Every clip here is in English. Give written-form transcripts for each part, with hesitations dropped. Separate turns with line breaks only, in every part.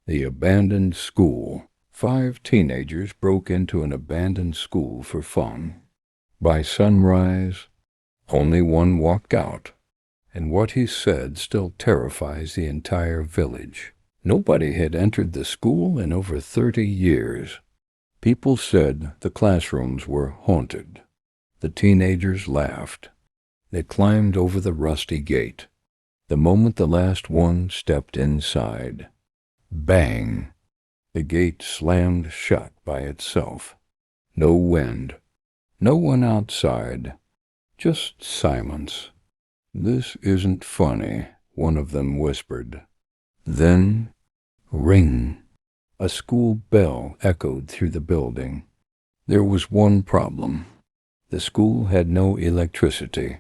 The Abandoned School. 5 teenagers broke into an abandoned school for fun. By sunrise, only one walked out, and what he said still terrifies the entire village. Nobody had entered the school in over 30 years. People said the classrooms were haunted. The teenagers laughed. They climbed over the rusty gate. The moment the last one stepped inside, bang! The gate slammed shut by itself. No wind. No one outside. Just silence. "This isn't funny," one of them whispered. Then, ring! A school bell echoed through the building. There was one problem. The school had no electricity.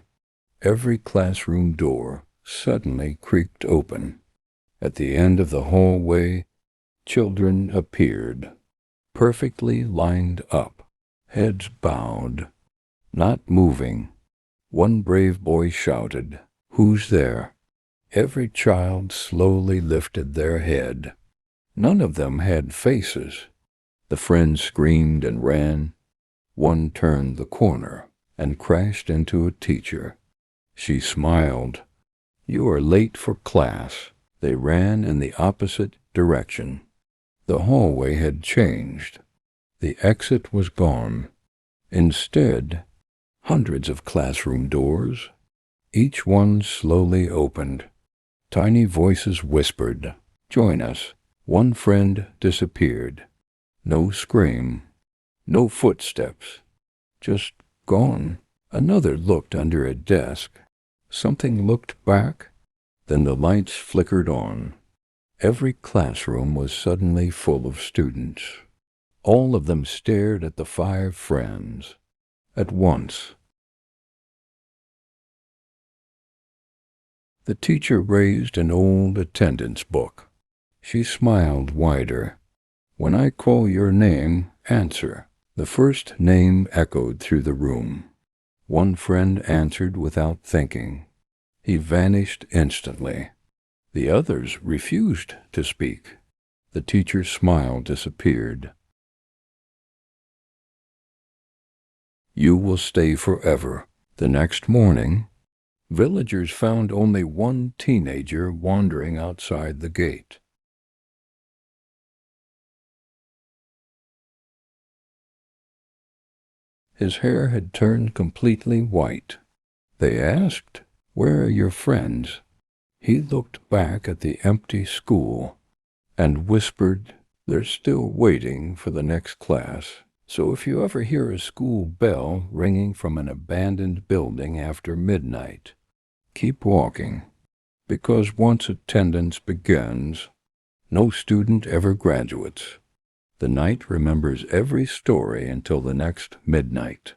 Every classroom door suddenly creaked open. At the end of the hallway, children appeared, perfectly lined up, heads bowed, not moving. One brave boy shouted, "Who's there?" Every child slowly lifted their head. None of them had faces. The friends screamed and ran. One turned the corner and crashed into a teacher. She smiled. "You are late for class." They ran in the opposite direction. The hallway had changed. The exit was gone. Instead, hundreds of classroom doors. Each one slowly opened. Tiny voices whispered, "Join us." One friend disappeared. No scream. No footsteps. Just gone. Another looked under a desk. Something looked back. Then the lights flickered on. Every classroom was suddenly full of students. All of them stared at the 5 friends at once. The teacher raised an old attendance book. She smiled wider. "When I call your name, answer." The first name echoed through the room. One friend answered without thinking. He vanished instantly. The others refused to speak. The teacher's smile disappeared. "You will stay forever." The next morning, villagers found only one teenager wandering outside the gate. His hair had turned completely white. They asked, "Where are your friends?" He looked back at the empty school and whispered, "They're still waiting for the next class." So if you ever hear a school bell ringing from an abandoned building after midnight, keep walking, because once attendance begins, no student ever graduates. The night remembers every story until the next midnight.